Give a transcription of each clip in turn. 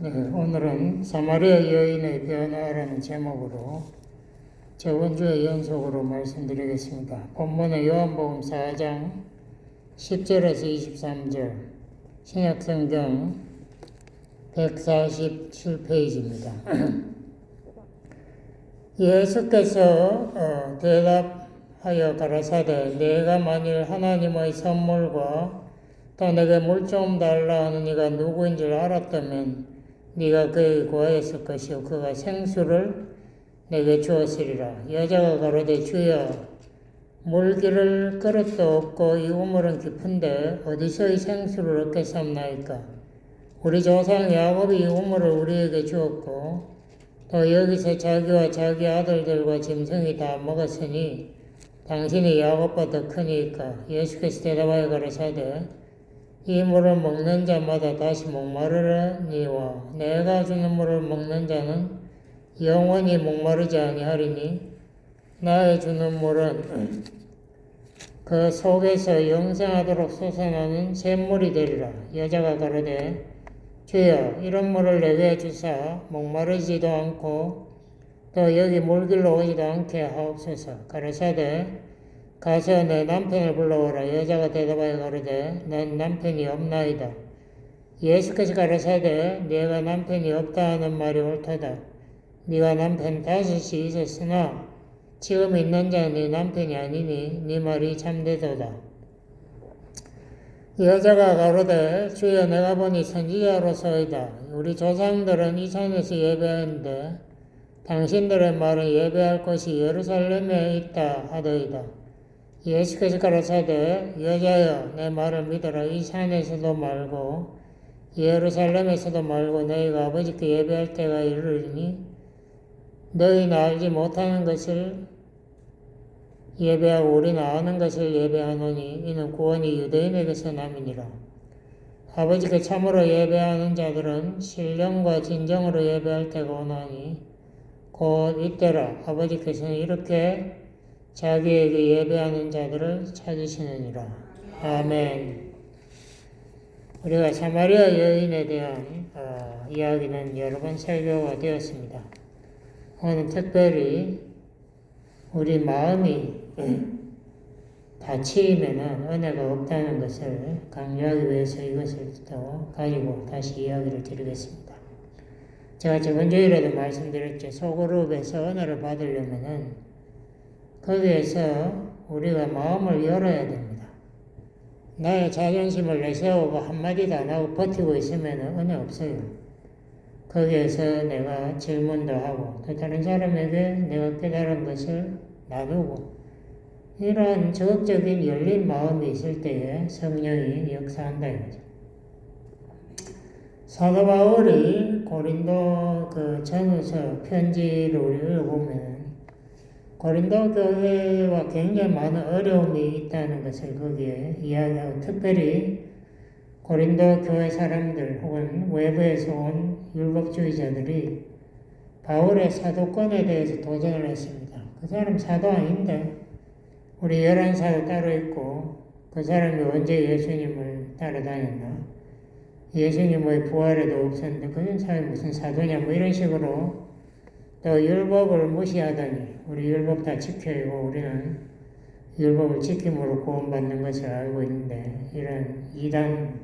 네, 오늘은 사마리아 여인의 변화라는 제목으로 저번 주에 연속으로 말씀드리겠습니다. 본문의 요한복음 4장 10절에서 23절, 신약성경 147페이지입니다. 예수께서 대답하여 가라사대, 내가 만일 하나님의 선물과 또 내게 물 좀 달라 하는 이가 누구인 줄 알았다면 네가 그에게 구하였을 것이요 그가 생수를 내게 주었으리라. 여자가 가로되 주여, 물기를 그릇도 없고 이 우물은 깊은데 어디서 이 생수를 얻겠사옵나이까? 우리 조상 야곱이 이 우물을 우리에게 주었고 또 여기서 자기와 자기 아들들과 짐승이 다 먹었으니 당신이 야곱보다 크니까. 예수께서 대답하여 가라사대, 이 물을 먹는 자마다 다시 목마르니와 내가 주는 물을 먹는 자는 영원히 목마르지 아니하리니 나의 주는 물은 그 속에서 영생하도록 솟아나는 샘물이 되리라. 여자가 가로되 주여, 이런 물을 내게 주사 목마르지도 않고 또 여기 물길로 오지도 않게 하옵소서. 가라사대 가서 내 남편을 불러오라. 여자가 대답하여 가로되 난 남편이 없나이다. 예수께서 가라사대 네가 남편이 없다 하는 말이 옳도다. 네가 남편 5이 있었으나 지금 있는 자는 네 남편이 아니니 네 말이 참되도다. 여자가 가로되 주여, 내가 보니 선지자로서이다. 우리 조상들은 이 산에서 예배하는데 당신들의 말은 예배할 곳이 예루살렘에 있다 하더이다. 예수께서 가라사대 여자여, 내 말을 믿어라. 이 산에서도 말고 예루살렘에서도 말고 너희가 아버지께 예배할 때가 이르리니 너희는 알지 못하는 것을 예배하고 우리는 아는 것을 예배하노니 이는 구원이 유대인에게서 남이니라. 아버지께 참으로 예배하는 자들은 신령과 진정으로 예배할 때가 오나니 곧 이때라. 아버지께서는 이렇게 자기에게 예배하는 자들을 찾으시느니라. 아멘. 우리가 사마리아 여인에 대한 이야기는 여러 번 설교가 되었습니다. 오늘 특별히 우리 마음이 다치면은 은혜가 없다는 것을 강조하기 위해서 이것을 또 가지고 다시 이야기를 드리겠습니다. 제가 저번 주에도 말씀드렸죠. 소그룹에서 은혜를 받으려면은 거기에서 우리가 마음을 열어야 됩니다. 나의 자존심을 내세우고 한마디도 안 하고 버티고 있으면 은혜 없어요. 거기에서 내가 질문도 하고 또 다른 사람에게 내가 깨달은 것을 나누고 이러한 적극적인 열린 마음이 있을 때에 성령이 역사한다 이거죠. 사도 바울이 고린도 그 전후서 편지를 우리 읽어보면 고린도 교회와 굉장히 많은 어려움이 있다는 것을 거기에 이야기하고, 특별히 고린도 교회 사람들 혹은 외부에서 온 율법주의자들이 바울의 사도권에 대해서 도전을 했습니다. 그 사람 사도 아닌데 우리 11사도 따로 있고 그 사람이 언제 예수님을 따라다녔나? 예수님의 부활에도 없었는데 그런 사람이 무슨 사도냐? 뭐 이런 식으로 또 율법을 무시하다니, 우리 율법 다 지켜야고 우리는 율법을 지킴으로 구원받는 것을 알고 있는데 이런 이단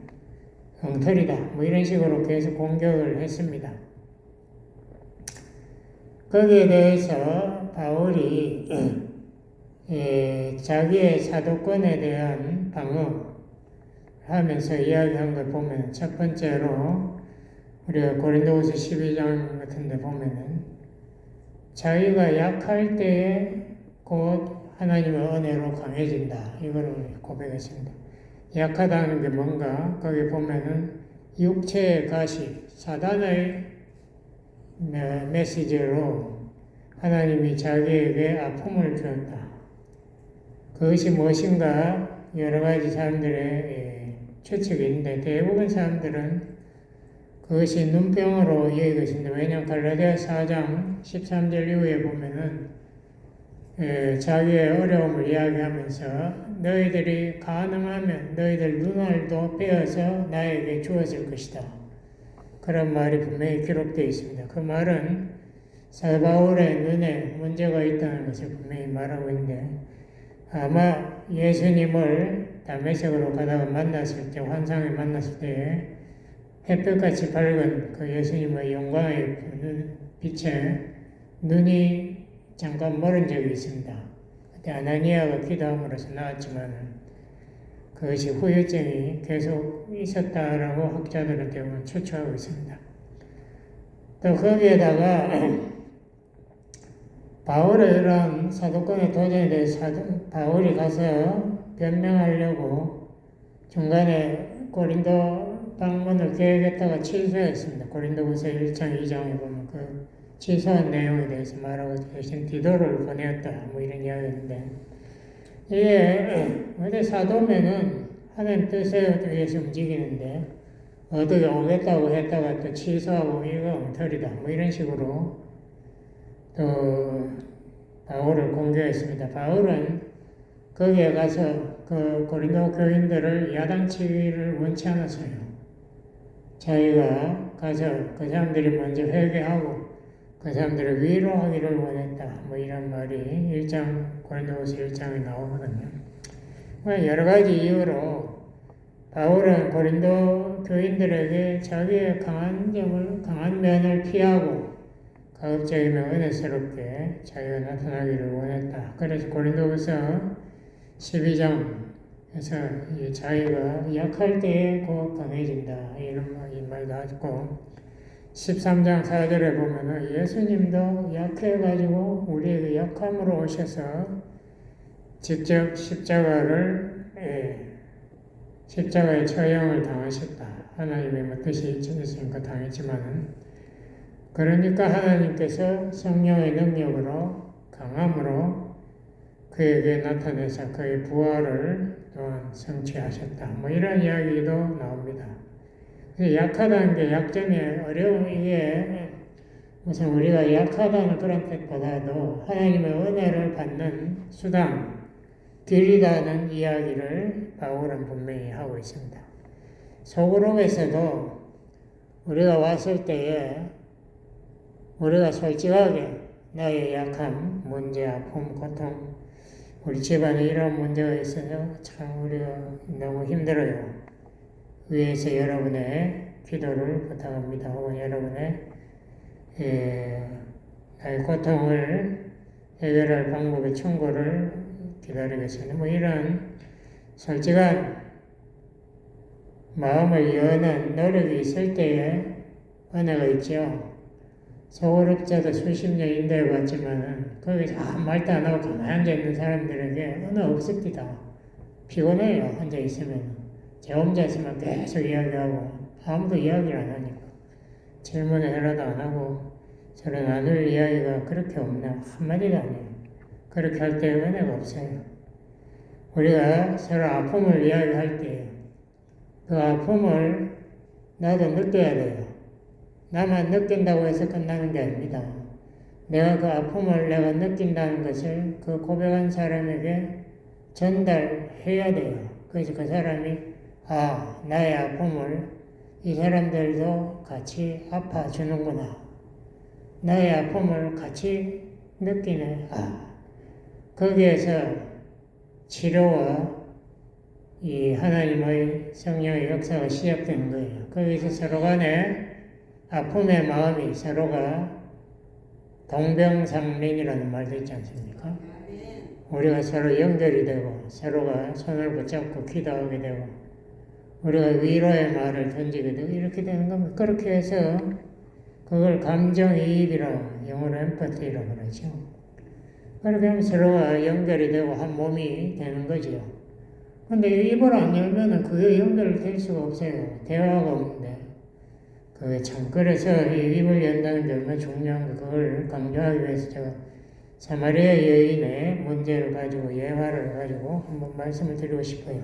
엉터리다 뭐 이런 식으로 계속 공격을 했습니다. 거기에 대해서 바울이 자기의 사도권에 대한 방어하면서 이야기한 걸 보면 첫 번째로 우리가 고린도후서 12장 같은 데 보면은 자기가 약할 때에 곧 하나님의 은혜로 강해진다. 이걸 고백했습니다. 약하다는 게 뭔가? 거기 보면은 육체의 가시, 사단의 메시지로 하나님이 자기에게 아픔을 주었다. 그것이 무엇인가? 여러 가지 사람들의 추측이 있는데 대부분 사람들은 그것이 눈병으로 이해할 것인데, 왜냐하면 갈라디아 4장 13절 이후에 보면은 자기의 어려움을 이야기하면서 너희들이 가능하면 너희들 눈알도 빼어서 나에게 주어질 것이다. 그런 말이 분명히 기록되어 있습니다. 그 말은 사도 바울의 눈에 문제가 있다는 것을 분명히 말하고 있는데 아마 예수님을 다메섹으로 가다가 만났을 때 환상에 만났을 때에 햇볕같이 밝은 그 예수님의 영광의 빛에 눈이 잠깐 멀은 적이 있습니다. 그때 아나니아가 기도함으로써 나았지만 그것이 후유증이 계속 있었다라고 학자들은 대부분 추측하고 있습니다. 또 거기에다가 바울의 이런 사도권의 도전에 대해서 바울이 가서 변명하려고 중간에 고린도 방문을 계획했다가 취소했습니다. 고린도후서 1장 2장에 보면 그 취소한 내용에 대해서 말하고 대신 디도를 보내었다 뭐 이런 이야기인데 이게 어디 사도면은 하나님 뜻에 의해서 움직이는데 어디 오겠다고 했다가 또 취소하고 이거 엉터리다 뭐 이런 식으로 또 바울을 공개했습니다. 바울은 거기에 가서 그 고린도 교인들을 야단치기를 원치 않았어요. 자기가 가서 그 사람들이 먼저 회개하고 그 사람들을 위로하기를 원했다. 뭐 이런 말이 고린도후서 1장에 나오거든요. 여러 가지 이유로 바울은 고린도 교인들에게 자기의 강한 면을 피하고 가급적이면 은혜스럽게 자기가 나타나기를 원했다. 그래서 고린도후서 12장에서 자기가 약할 때에 곧 강해진다. 이런 말도 하고 13장 4절에 보면은 예수님도 약해가지고 우리에게 약함으로 오셔서 직접 십자가의 처형을 당하셨다. 하나님의 뜻이 있으니까 당했지만은 그러니까 하나님께서 성령의 능력으로 강함으로 그에게 나타내서 그의 부활을 또한 성취하셨다. 뭐 이런 이야기도 나옵니다. 약하다는 게 약점이 어려운 이게 무슨 우리가 약하다는 그런 뜻보다도 하나님의 은혜를 받는 수단, 길이라는 이야기를 바울은 분명히 하고 있습니다. 소그룹에서도 우리가 왔을 때에 우리가 솔직하게 나의 약함, 문제, 아픔, 고통, 우리 집안에 이런 문제가 있어서 참 우리가 너무 힘들어요. 위에서 여러분의 기도를 부탁합니다. 혹은 여러분의 나의 고통을 해결할 방법의 충고를 기다리겠습니다. 뭐 이런 솔직한 마음을 여는 노력이 있을 때에 은혜가 있죠. 소그룹자도 수십 년 인도해봤지만은 거기서 아무 말도 안 하고 가만히 앉아있는 사람들에게 은혜 없습니다. 피곤해요. 앉아있으면. 제 혼자 있으면 계속 이야기하고 아무도 이야기를 안 하니까 질문을 해라도 안 하고 서로 나눌 이야기가 그렇게 없나 한마디도 안 해요. 그렇게 할 때 은혜가 없어요. 우리가 서로 아픔을 이야기할 때 그 아픔을 나도 느껴야 돼요. 나만 느낀다고 해서 끝나는 게 아닙니다. 내가 그 아픔을 내가 느낀다는 것을 그 고백한 사람에게 전달해야 돼요. 그래서 그 사람이 나의 아픔을 이 사람들도 같이 아파주는구나. 나의 아픔을 같이 느끼네. 거기에서 치료와 이 하나님의 성령의 역사가 시작되는 거예요. 거기서 서로 간에 아픔의 마음이 서로가 동병상련이라는 말도 있지 않습니까? 우리가 서로 연결이 되고 서로가 손을 붙잡고 기도하게 되고 우리가 위로의 말을 던지게 되고 이렇게 되는 겁니다. 그렇게 해서 그걸 감정이입이라고 영어로 엠파티라고 그러죠. 그렇게 하면 서로가 연결이 되고 한 몸이 되는 거죠. 근데 입을 안 열면은 그게 연결될 수가 없어요. 대화가 없는데. 그게 참, 그래서 이 입을 연다는 게 얼마나 중요한 거, 그걸 강조하기 위해서 제가 사마리아 여인의 문제를 가지고, 예화를 가지고 한번 말씀을 드리고 싶어요.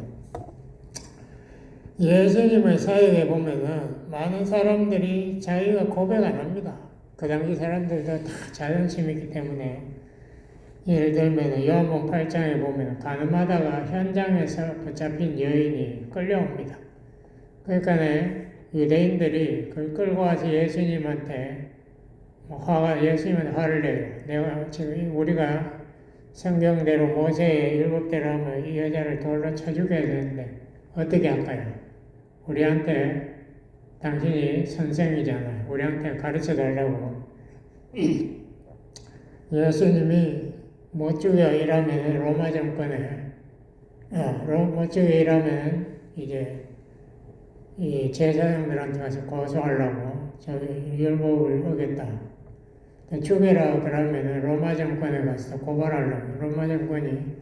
예수님의 사역에 보면은 많은 사람들이 자기가 고백 안 합니다. 그 당시 사람들도 다 자존심이 있기 때문에 예를 들면 요한복음 8장에 보면 가늠하다가 현장에서 붙잡힌 여인이 끌려옵니다. 그러니까 유대인들이 그걸 끌고 와서 예수님한테 예수님은 화를 내요. 내가 지금 우리가 성경대로 모세의 율법대로 하면 이 여자를 돌로 쳐 죽여야 되는데 어떻게 할까요? 우리한테 당신이 선생이잖아요. 우리한테 가르쳐 달라고. 예수님이 못 죽여 이러면 로마 정권에 못 죽여 이러면 이제 이 제사장들한테 가서 고소하려고 저기 율법을 어겼다. 죽여라 그러면 로마 정권에 가서 고발하려고. 로마 정권이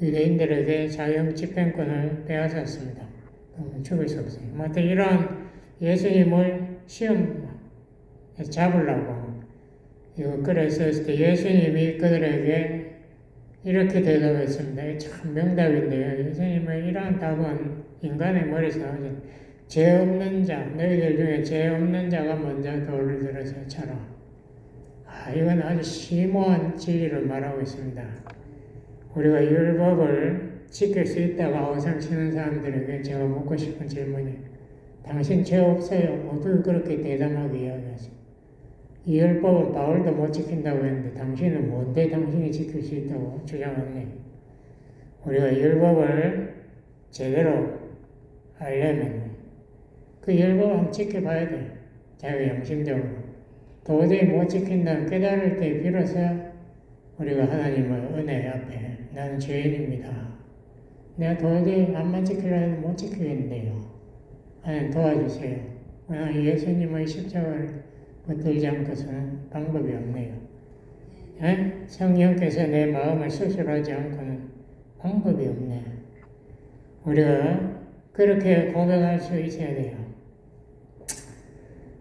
유대인들에게 자유 집행권을 빼앗았습니다. 죽일 수 없어요. 아무튼 이러한 예수님을 시험 잡으려고 이거 그랬을 때 예수님이 그들에게 이렇게 대답했습니다. 참 명답인데요. 예수님의 이러한 답은 인간의 머리에서 나오죠. 죄 없는 자, 너희들 중에 죄 없는 자가 먼저 돌을 들어서 쳐라. 이건 아주 심오한 진리를 말하고 있습니다. 우리가 율법을 지킬 수 있다고 아우성 치는 사람들에게 제가 묻고 싶은 질문이 당신 죄 없어요? 어떻게 그렇게 대담하게 이야기하세요? 이 율법은 바울도 못 지킨다고 했는데 당신은 뭔데 당신이 지킬 수 있다고 주장하네. 우리가 율법을 제대로 알려면 그 율법을 지켜봐야 돼. 자기 양심적으로. 도저히 못 지킨다면 깨달을 때 비로소 우리가 하나님의 은혜 앞에 나는 죄인입니다. 내가 도저히 암만 지키려 해도 못 지키겠는데요. 하나님 도와주세요. 예수님의 십자가를 붙들지 않고서는 방법이 없네요. 성령께서 내 마음을 수술하지 않고는 방법이 없네. 우리가 그렇게 고백할 수 있어야 돼요.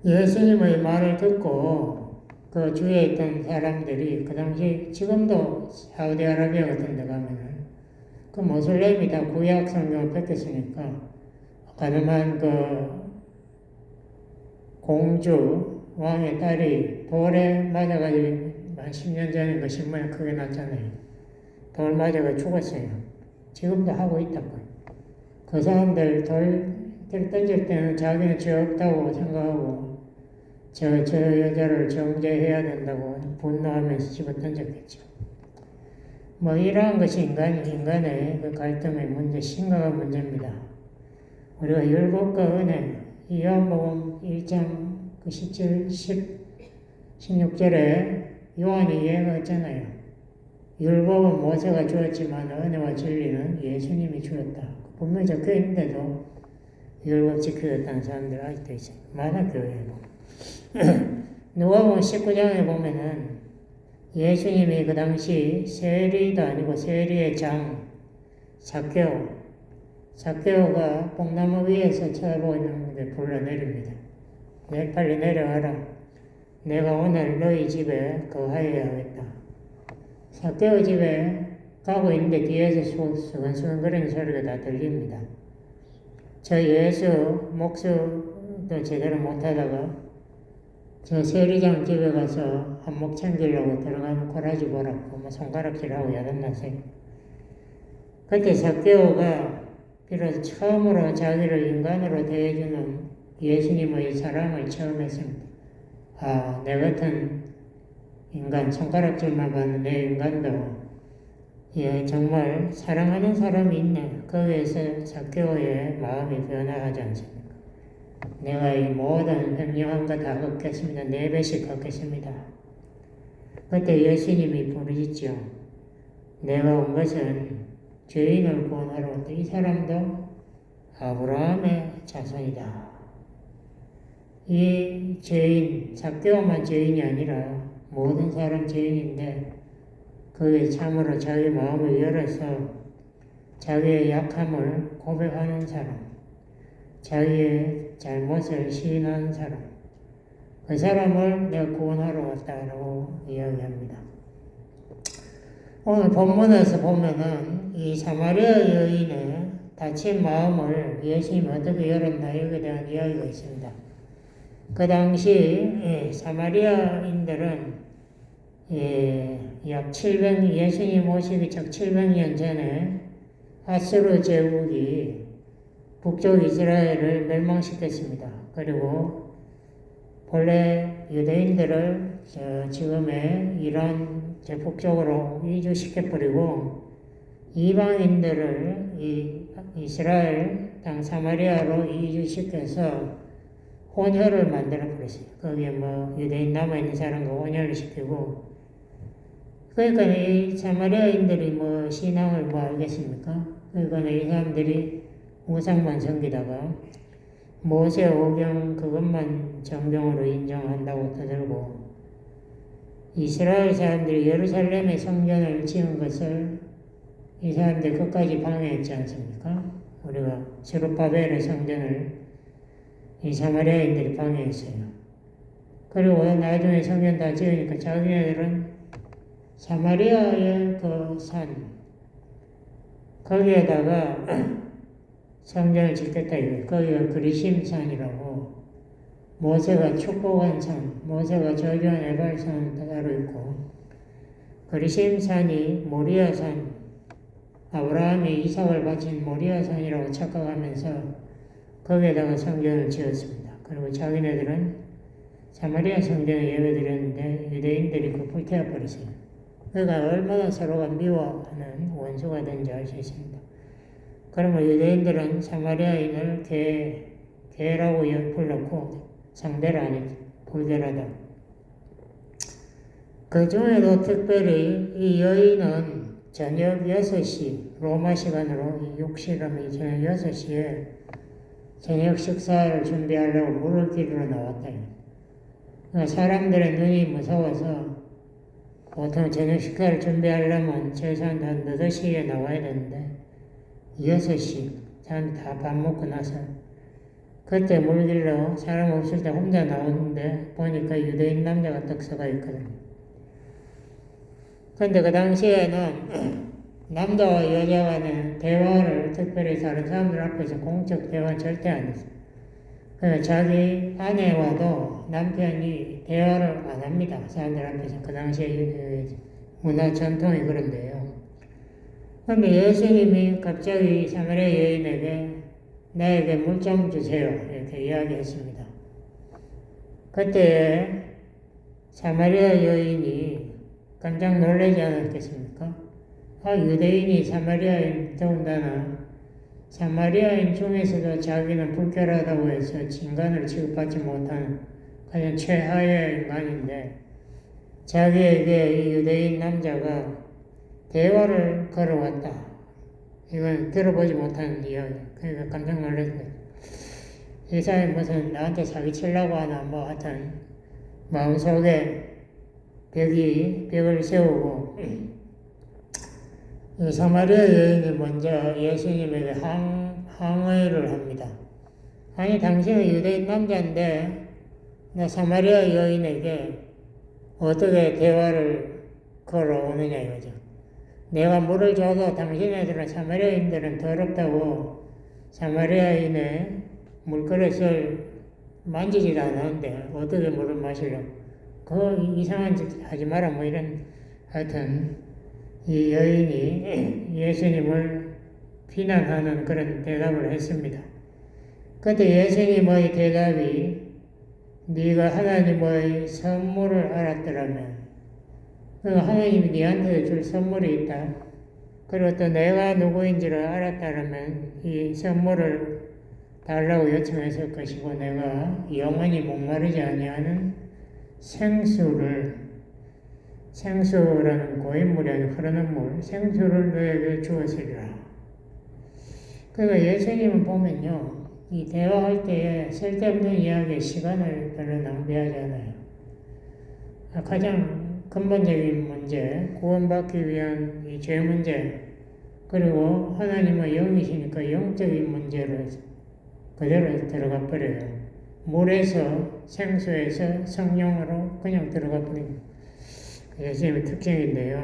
예수님의 말을 듣고 그 주위에 있던 사람들이 그 당시 지금도 사우디아라비아 같은 데 가면은 그 모슬렘이 다 구약 성경을 뺏겼으니까 가늠한 그 공주 왕의 딸이 돌에 맞아가지고 한 10년 전에 그 신문에 크게 났잖아요. 돌 맞아가 죽었어요. 지금도 하고 있다고. 그 사람들 돌 던질 때는 자기는 죄 없다고 생각하고 저 여자를 정죄해야 된다고 분노하면서 집어 던졌겠죠. 이러한 것이 인간의 그 갈등의 문제, 심각한 문제입니다. 우리가 율법과 은혜, 요한복음 1장 17, 16절에 요한이 이야기했잖아요. 율법은 모세가 주었지만 은혜와 진리는 예수님이 주었다. 분명히 적혀 있는데도 율법 지키겠다는 사람들 아직도 있어요. 많아 교회에도. 누가복음 19장에 보면은 예수님이 그 당시 세리도 아니고 세리의 장 삭개오가 뽕나무 위에서 쳐다보고 있는데 불러내립니다. 빨리 내려와라. 내가 오늘 너희 집에 거하여야 하겠다. 삭개오 집에 가고 있는데 뒤에서 수근수근거리는 소리가 다 들립니다. 저 예수 목수도 제대로 못하다가 저 세리장 집에 가서 한몫 챙기려고 들어가면 꼬라지 보라고 손가락질하고 야단났어요. 그때 삭개오가 비로소 처음으로 자기를 인간으로 대해주는 예수님의 사랑을 처음 했습니다. 내 같은 인간, 손가락질만 받는 내 인간도 정말 사랑하는 사람이 있네. 거기에서 삭개오의 마음이 변화하지 않습니까? 내가 이 모든 횡령한 거 다 걷겠습니다. 4배씩 걷겠습니다. 그때 예수님이 부르짖죠. 내가 온 것은 죄인을 구원하러 왔다. 이 사람도 아브라함의 자손이다. 이 죄인, 삭개오만 죄인이 아니라 모든 사람 죄인인데 그게 참으로 자기 마음을 열어서 자기의 약함을 고백하는 사람, 자기의 잘못을 시인하는 사람, 그 사람을 내가 구원하러 왔다라고 이야기합니다. 오늘 본문에서 보면은 이 사마리아 여인의 다친 마음을 예수님이 어떻게 열었나 여기에 대한 이야기가 있습니다. 그 당시 사마리아인들은 약 예수님 오시기 trước 700년 전에 아수르 제국이 북쪽 이스라엘을 멸망시켰습니다. 그리고 본래 유대인들을 지금의 이란 북쪽으로 이주시켜버리고 이방인들을 이스라엘 땅 사마리아로 이주시켜서 혼혈을 만들어버렸어요. 거기에 유대인 남아있는 사람과 혼혈을 시키고, 그러니까 이 사마리아인들이 신앙을 알겠습니까? 그러니까 이 사람들이 우상만 섬기다가 모세 오경 그것만 정경으로 인정한다고 떠들고, 이스라엘 사람들이 예루살렘에 성전을 지은 것을 이 사람들 끝까지 방해했지 않습니까? 우리가 스룹바벨의 성전을 이 사마리아인들이 방해했어요. 그리고 나중에 성전 다 지으니까 자기네들은 사마리아의 그 산, 거기에다가 성전을 짓겠다 이거예요. 거기가 그리심산이라고, 모세가 축복한 산, 모세가 저주한 에발산 따로 있고, 그리심산이 모리아산, 아브라함이 이삭을 바친 모리아산이라고 착각하면서 거기에다가 성전을 지었습니다. 그리고 자기네들은 사마리아 성전에 예배드렸는데 유대인들이 그 불태워버렸어요. 그러니까 얼마나 서로가 미워하는 원수가 된지 알 수 있습니다. 그러면 유대인들은 사마리아인을 개라고 불렀고 상대를 안 했죠. 불결하다. 그 중에도 특별히 이 여인은 저녁 6시, 로마 시간으로 6시라면 저녁 6시에 저녁 식사를 준비하려고 물을 기르러 나왔다. 그러니까 사람들의 눈이 무서워서 보통 저녁 식사를 준비하려면 최소한 한 8시에 나와야 되는데 6시, 사람들 다 밥 먹고 나서 그때 물 길러 사람 없을 때 혼자 나오는데 보니까 유대인 남자가 딱 서가 있거든요. 근데 그 당시에는 남자와 여자 간의 대화를 특별히 다른 사람들 앞에서 공적 대화 절대 안 했어요. 그러니까 자기 아내와도 남편이 대화를 안 합니다. 사람들 앞에서. 그 당시에 문화 전통이 그런데요. 근데 예수님이 갑자기 사마리아 여인에게 나에게 물 좀 주세요. 이렇게 이야기했습니다. 그때 사마리아 여인이 깜짝 놀라지 않았겠습니까? 유대인이 사마리아인, 더군다나 사마리아인 중에서도 자기는 불결하다고 해서 인간을 취급받지 못하는 가장 최하의 인간인데 자기에게 이 유대인 남자가 대화를 걸어왔다. 이건 들어보지 못하는 이야기. 그러니까 깜짝 놀랐어요. 이 사람이 무슨 나한테 사기치려고 하나 하여튼 마음속에 벽을 세우고 사마리아 여인이 먼저 예수님에게 항의를 합니다. 아니 당신은 유대인 남자인데 나 사마리아 여인에게 어떻게 대화를 걸어오느냐 이거죠. 내가 물을 줘도 당신네들은 사마리아인들은 더럽다고 사마리아인의 물그릇을 만지지도 않았는데 어떻게 물을 마시려고 그 이상한 짓 하지 마라 이런 하여튼 이 여인이 예수님을 비난하는 그런 대답을 했습니다. 그때 예수님의 대답이 네가 하나님의 선물을 알았더라면 하나님이 네한테 줄 선물이 있다. 그리고 또 내가 누구인지를 알았다면 이 선물을 달라고 요청했을 것이고 내가 영원히 목마르지 아니하는 생수라는 고인물이 아니고 흐르는 물, 생수를 너에게 주었으리라. 그러니까 예수님은 보면요, 이 대화할 때에 쓸데없는 이야기에 시간을 별로 낭비하지 않아요. 가장 근본적인 문제, 구원받기 위한 이 죄 문제, 그리고 하나님의 영이시니까 영적인 문제를 그대로 들어가 버려요. 물에서 생수에서 성령으로 그냥 들어가 버립니다. 예수님의 특징인데요.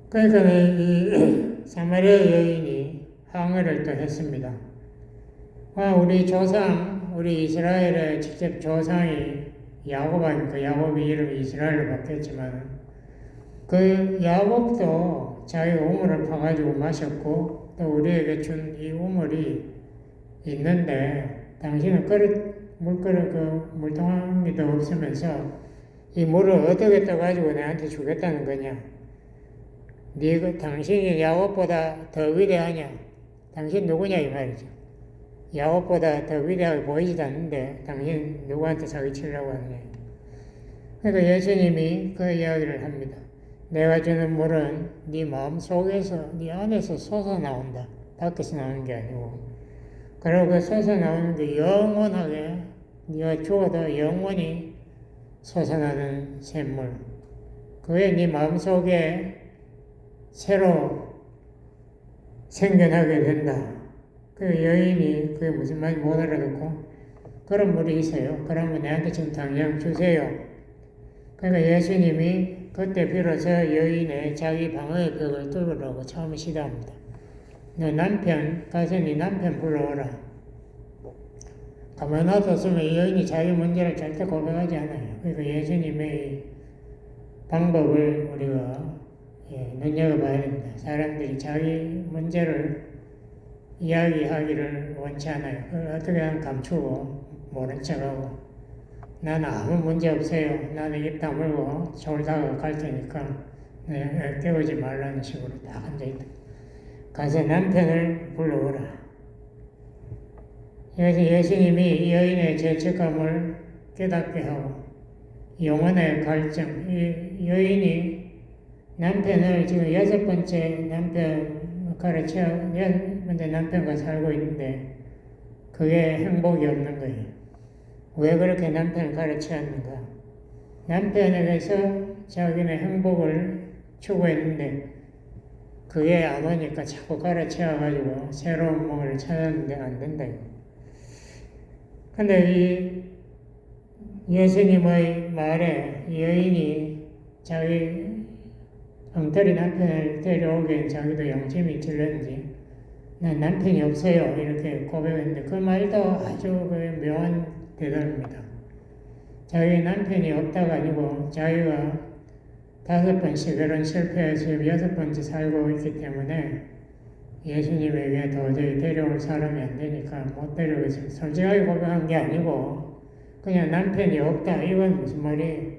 그러니까 이 사마리아 여인이 항의를 또 했습니다. 우리 조상, 우리 이스라엘의 직접 조상이 야곱 아닙니까? 야곱이 이름이 이스라엘로 바뀌었지만 그 야곱도 자기 우물을 파가지고 마셨고 또 우리에게 준 이 우물이 있는데 당신은 물그릇 그 물통함이도 없으면서 이 물을 어떻게 떠가지고 내한테 주겠다는 거냐? 당신이 야곱보다 더 위대하냐? 당신 누구냐 이 말이죠. 야곱보다 더 위대하게 보이지도 않는데 당신 누구한테 사기치려고 하느냐? 그러니까 예수님이 그 이야기를 합니다. 내가 주는 물은 네 마음 속에서, 네 안에서 솟아나온다. 밖에서 나오는 게 아니고. 그리고 그 솟아나오는 게 영원하게, 네가 죽어도 영원히 솟아나는 샘물. 그게 네 마음속에 새로 생겨나게 된다. 그 여인이 그게 무슨 말인지 못 알아듣고 그런 물이 있어요. 그러면 내한테 지금 당장 주세요. 그러니까 예수님이 그때 비로소 여인의 자기 방어의 벽을 뚫으려고 처음 시도합니다. 너 남편, 가서 네 남편 불러오라. 가만히 놔뒀으면 이 여인이 자기 문제를 절대 고백하지 않아요. 그러니까 예수님의 방법을 우리가 눈여겨봐야 됩니다. 사람들이 자기 문제를 이야기하기를 원치 않아요. 그걸 어떻게 하면 감추고 모른 척하고 나는 아무 문제 없어요. 나는 입 다물고 졸다가 갈 테니까 깨우지 말라는 식으로 딱 앉아있다. 가서 남편을 불러오라. 그래서 예수님이 이 여인의 죄책감을 깨닫게 하고 영혼의 갈증, 이 여인이 남편을 지금 6번째 남편 근데 남편과 살고 있는데 그게 행복이 없는 거예요. 왜 그렇게 남편을 가르치었는가? 남편에게서 자기네 행복을 추구했는데 그게 안 오니까 자꾸 가르쳐가지고 새로운 뭔가를 찾았는데 안 된다. 근데 이 예수님의 말에 여인이 자기 엉터리 남편을 데려오기엔 자기도 영심이 들렸는지 난 남편이 없어요 이렇게 고백했는데 그 말도 아주 묘한 대답입니다. 자기 남편이 없다가 아니고 자기가 5번씩 결혼 실패해서 6번째 살고 있기 때문에 예수님에게 도저히 데려올 사람이 안 되니까 못 데려오겠습니다. 솔직하게 고백한 게 아니고 그냥 남편이 없다. 이건 무슨 말이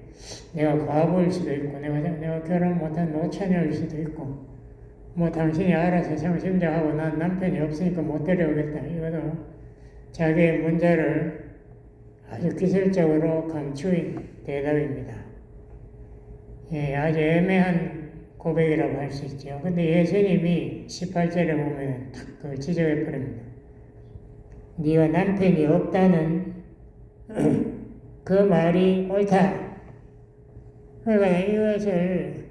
내가 과부일 수도 있고 내가 결혼 못한 노처녀일 수도 있고 뭐 당신이 알아서 성심자하고 난 남편이 없으니까 못 데려오겠다. 이것도 자기의 문제를 아주 기술적으로 감추인 대답입니다. 아주 애매한 고백이라고 할 수 있죠. 근데 예수님이 18절에 보면 탁 그걸 지적해 버립니다. 네가 남편이 없다는 그 말이 옳다. 그러니까 이것을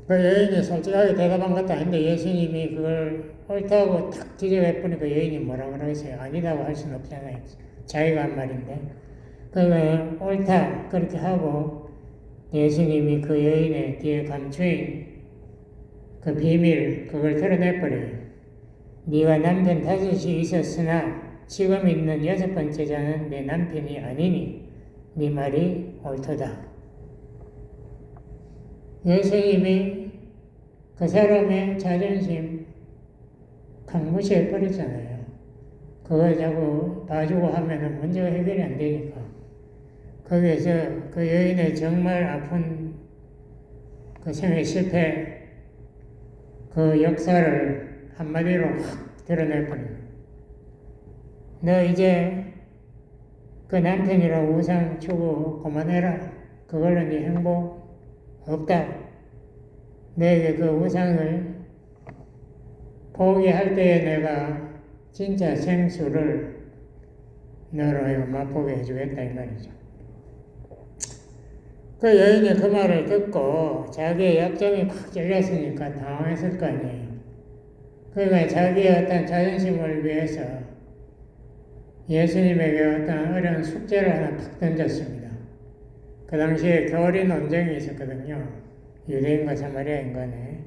그 여인이 솔직하게 대답한 것도 아닌데 예수님이 그걸 옳다고 탁 지적해 버리니까 여인이 뭐라 그러겠어요? 아니라고 할 수는 없잖아요. 자기가 한 말인데. 그러니까 옳다 그렇게 하고 예수님이 그 여인의 뒤에 감추인 그 비밀 그걸 드러내버려요. 네가 남편 5이 있었으나 지금 있는 6번째 자는 내 남편이 아니니 네 말이 옳도다. 예수님이 그 사람의 자존심 강무시해버리잖아요. 그걸 자꾸 봐주고 하면은 문제가 해결이 안 되니까. 거기에서 그 여인의 정말 아픈 그 생애 실패 그 역사를 한마디로 확 드러내버립니다. 너 이제 그 남편이라고 우상 추구 그만해라. 그걸로 네 행복 없다. 내게 그 우상을 포기할 때에 내가 진짜 생수를 너로 맛보게 해주겠다 이 말이죠. 그 여인이 그 말을 듣고 자기의 약점이 팍 찔렸으니까 당황했을 거 아니에요. 그러니까 자기의 어떤 자존심을 위해서 예수님에게 어떤 어려운 숙제를 하나 팍 던졌습니다. 그 당시에 겨울이 논쟁이 있었거든요. 유대인과 사마리아인 간에.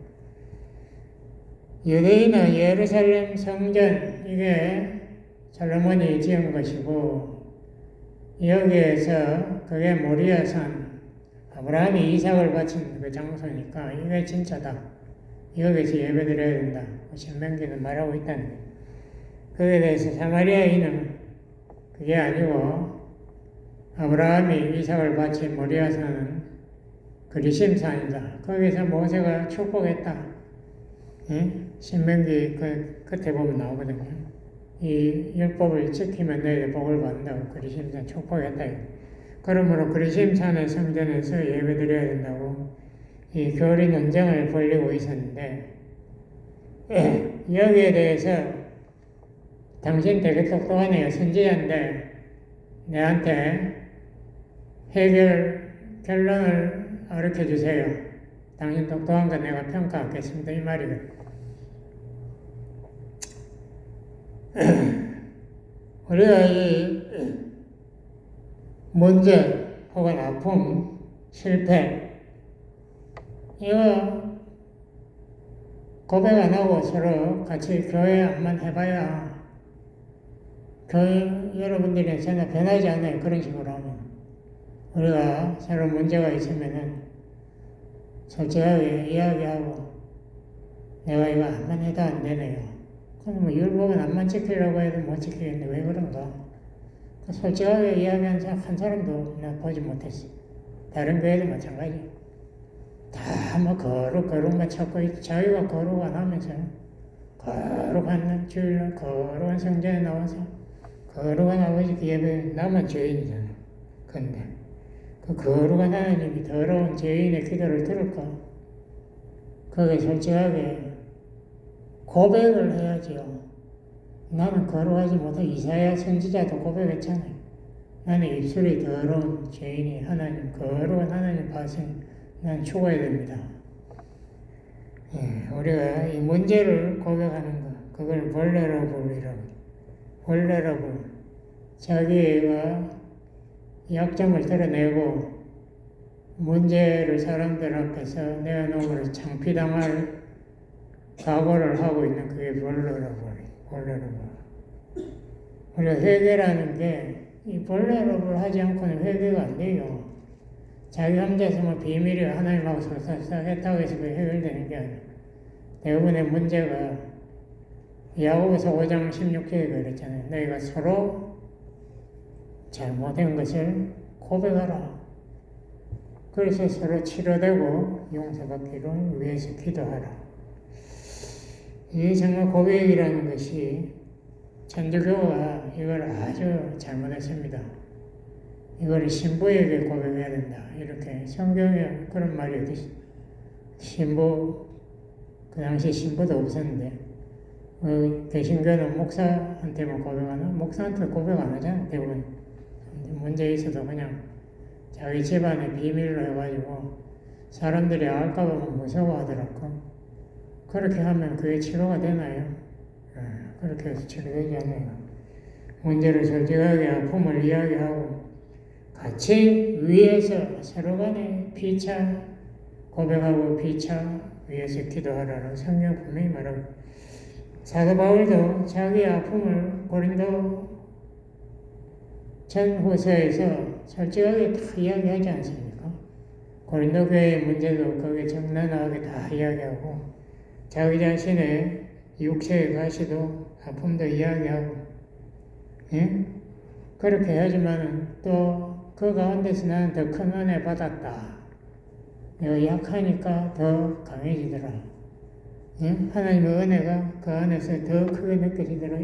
유대인은 예루살렘 성전, 이게 솔로몬이 지은 것이고, 여기에서 그게 모리아산, 아브라함이 이삭을 바친 그 장소니까 이게 진짜다. 여기서 예배드려야 된다. 신명기는 말하고 있다는데. 거기에 대해서 사마리아인은 그게 아니고 아브라함이 이삭을 바친 모리아산은 그리심산이다. 거기서 모세가 축복했다. 예? 신명기 그 끝에 보면 나오거든요. 이 율법을 지키면 너희들 복을 받는다고 그리심산 축복했다. 그러므로 그리심산의 성전에서 예배드려야 된다고 이 교리 논쟁을 벌이고 있었는데 여기에 대해서 당신 되게 똑똑하네요. 선지자인데 내한테 결론을 가르쳐 주세요. 당신 똑똑한 거 내가 평가하겠습니다. 이 말이거든요. 우리가 이 문제 혹은 아픔, 실패 이거 고백 안 하고 서로 같이 교회 한번 해봐야 교회 여러분들이 전혀 변하지 않아요. 그런 식으로 하면 우리가 서로 문제가 있으면은 솔직하게 이야기하고 내가 이거 한번 해도 안 되네요. 그럼 뭐 율법은 한번 지키려고 해도 못 지키겠는데 왜 그런가? 솔직하게 이야기한 한 사람도 내가 보지 못했어. 다른 교회도 마찬가지. 다 뭐 거룩만 찾고 있지. 자기가 거룩 안 하면서 거룩한 주일날 거룩한 성전에 나와서 거룩한 아버지 예배 나만 죄인이잖아. 근데 그 거룩한 하나님이 더러운 죄인의 기도를 들을까? 그게 솔직하게 고백을 해야지요. 나는 거룩하지 못해. 이사야 선지자도 고백했잖아요. 나는 입술이 더러운 죄인이 하나님, 거룩한 하나님 바신 난 죽어야 됩니다. 예, 우리가 이 문제를 고백하는 것, 그걸 벌레러블이라고. 벌레러블. 자기가 약점을 드러내고 문제를 사람들 앞에서 내어놓으면 창피당할 각오를 하고 있는 그게 벌레러블. 우리가 회개라는 게 이 벌레러블 하지 않고는 회개가 안 돼요. 자기 혼자서 뭐 비밀이 하나님하고 했다고 해서 그게 해결되는 게 아니에요. 대부분의 문제가 야고보서 5장 16절에 그랬잖아요. 너희가 서로 잘못된 것을 고백하라. 그래서 서로 치료되고 용서받기를 위해서 기도하라. 이 정말 고백이라는 것이 천주교가 이걸 아주 잘못했습니다. 이걸 신부에게 고백해야 된다. 이렇게 성경에 그런 말이 어디 신부 그 당시 신부도 없었는데 개신교는 목사한테만 고백하나? 목사한테 고백 안 하잖아. 대부분 문제 있어도 그냥 자기 집안의 비밀로 해가지고 사람들이 알까봐 무서워하더라고. 그렇게 하면 그게 치료가 되나요? 그렇게 해서 치료되지 않아요. 문제를 솔직하게 아픔을 이야기하고 같이 위에서 서로 간에 피차 고백하고 피차 위에서 기도하라고 성경 분명히 말하고 사도 바울도 자기 아픔을 고린도 전후서에서 솔직하게 다 이야기하지 않습니까? 고린도 교회의 문제도 거기에 적나라하게 다 이야기하고 자기 자신의 육체의 가시도 아픔도 이야기하고 예? 그렇게 하지만 또 그 가운데서 나는 더 큰 은혜 받았다. 내가 약하니까 더 강해지더라. 예? 하나님의 은혜가 그 안에서 더 크게 느껴지더라.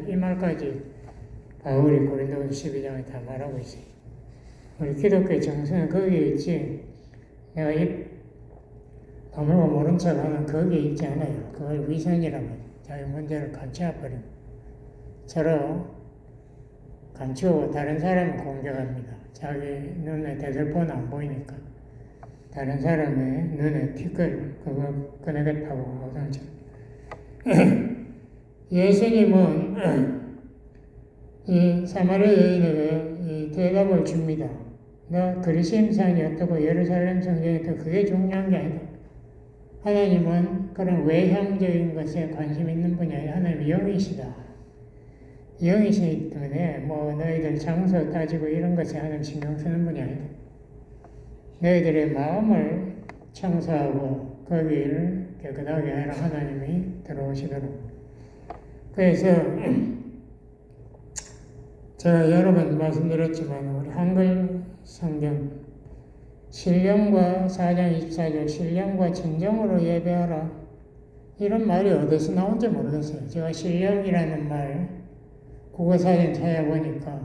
이 말까지 바울이 고린도후서 12장에 다 말하고 있어요. 우리 기독교의 정서는 거기에 있지. 내가 이 아무도 모른 척하면 거기에 있지 않아요. 그걸 위선이라고 자기 문제를 감춰버리고 서로 감추고 다른 사람을 공격합니다. 자기 눈에 대들보는 안 보이니까 다른 사람의 눈에 티끌 그거 꺼내겠다고 오상처. 예수님은 이 사마리아 여인에게 이 대답을 줍니다. 너 그리심산이 어떻고 예루살렘 성전이 어떻고 그게 중요한 게 아니다. 하나님은 그런 외형적인 것에 관심 있는 분이 아니라 하나님은 영이시다. 영이시기 때문에 뭐 너희들 장소 따지고 이런 것에 하나님 신경 쓰는 분이 아니다. 너희들의 마음을 청소하고 거기를 깨끗하게 하라 하나님이 들어오시도록. 그래서 제가 여러 번 말씀드렸지만 우리 한글 성경 신령과 4장 24절 신령과 진정으로 예배하라 이런 말이 어디서 나온지 모르겠어요. 제가 신령이라는 말 국어사전 찾아보니까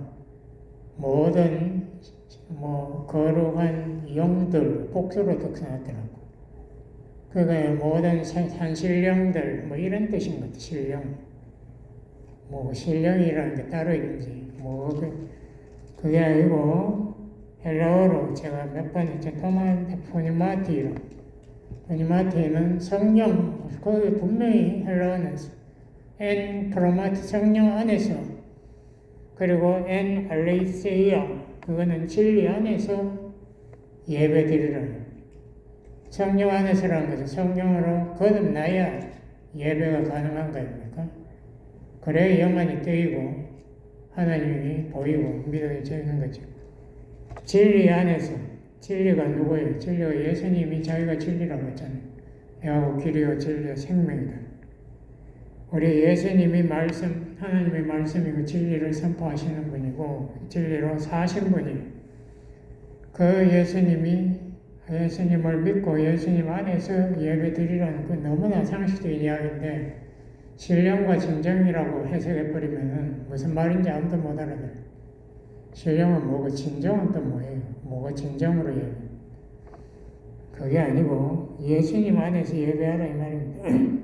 모든 거룩한 영들 복수로 득성하더라고. 그러니까 모든 산신령들 이런 뜻인 것 같아. 신령. 신령이라는 게 따로 있는지 그게 아니고 헬라어로 제가 몇 번 했죠. 포니마티는 성령. 거기 분명히 헬라어는 프로마티 성령 안에서 그리고 알레이세이아 그거는 진리 안에서 예배 드리라는 성령 안에서라는 것은 성령으로 거듭나야 예배가 가능한 거입니까? 그래야 영안이 뜨이고 하나님이 보이고 믿어지는 거죠. 진리 안에서 진리가 누구예요? 진리가 예수님이 자기가 진리라고 했잖아요. 내가 길이요 진리요 생명이다. 우리 예수님이 하나님의 말씀이고 진리를 선포하시는 분이고 진리로 사신 분이에요. 그 예수님을 믿고 예수님 안에서 예배 드리라는 그 너무나 상식적인 이야기인데 신령과 진정이라고 해석해버리면 무슨 말인지 아무도 못 알아들어요. 신령은 뭐고 진정은 또 뭐예요? 뭐가 진정으로 예배? 그게 아니고 예수님 안에서 예배하라 이 말입니다.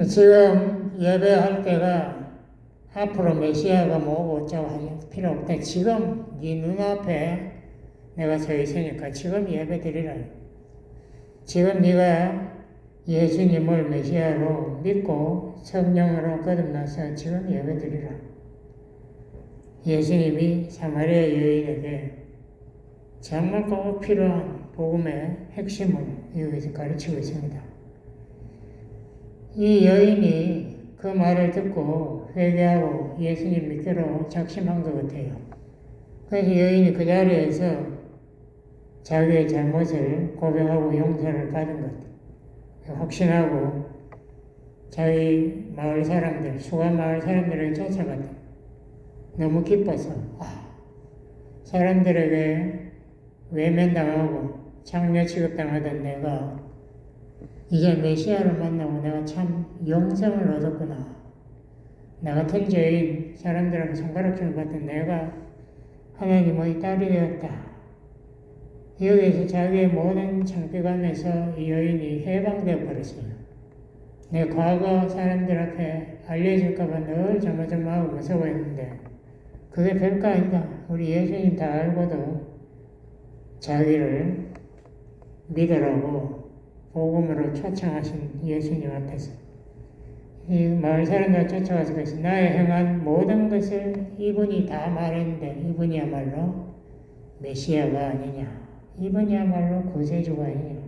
지금 예배할 때가 앞으로 메시아가 뭐고 어쩌고 할 필요 없다. 지금 네 눈앞에 내가 서 있으니까 지금 예배 드리라. 지금 네가 예수님을 메시아로 믿고 성령으로 거듭나서 지금 예배 드리라. 예수님이 사마리아 여인에게 정말 꼭 필요한 복음의 핵심을 여기서 가르치고 있습니다. 이 여인이 그 말을 듣고 회개하고 예수님 믿기로 작심한 것 같아요. 그래서 여인이 그 자리에서 자기의 잘못을 고백하고 용서를 받은 것 같아요. 확신하고 자기 마을 사람들, 수가 마을 사람들에게 쫓아갔다. 너무 기뻐서 사람들에게 외면당하고 장녀 취급당하던 내가 이제 메시아를 만나고 내가 참 영생을 얻었구나. 나 같은 죄인 사람들한테 손가락질을 받던 내가 하나님의 딸이 되었다. 여기에서 자기의 모든 창피감에서 이 여인이 해방되어 버렸어요. 내 과거 사람들 앞에 알려질까봐 늘 조마조마하고 무서워했는데 그게 별거 아니다. 우리 예수님 다 알고도 자기를 믿으라고 복음으로 초청하신 예수님 앞에서 이 마을 사람들 쫓아가서 그래서 나의 행한 모든 것을 이분이 다 말했는데 이분이야말로 메시아가 아니냐. 이분이야말로 구세주가 아니냐.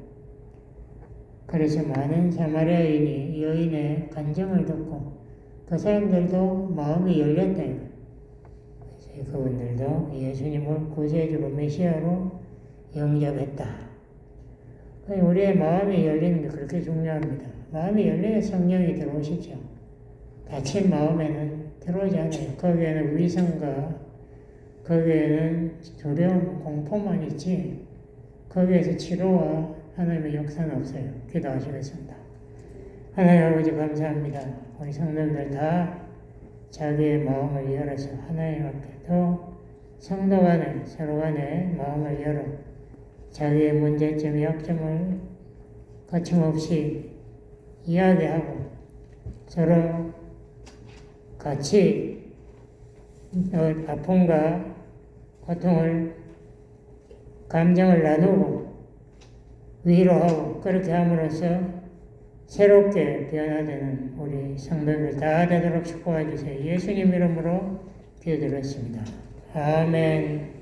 그래서 많은 사마리아인이 여인의 간증을 듣고 그 사람들도 마음이 열렸다. 그래서 그분들도 예수님을 구세주로 메시아로 영접했다. 우리의 마음이 열리는 게 그렇게 중요합니다. 마음이 열려야 성령이 들어오시죠. 닫힌 마음에는 들어오지 않아요. 거기에는 위선과 거기에는 두려움, 공포만 있지 거기에서 치료와 하나님의 역사는 없어요. 기도하시겠습니다. 하나님 아버지 감사합니다. 우리 성도들 다 자기의 마음을 열어서 하나님 앞에도 성도 간에 서로 간에 마음을 열어 자기의 문제점, 약점을 거침없이 이야기하고 서로 같이 아픔과 고통을 감정을 나누고 위로하고 그렇게 함으로써 새롭게 변화되는 우리 성도들 다 되도록 축복해 주세요. 예수님 이름으로 기도드렸습니다. 아멘.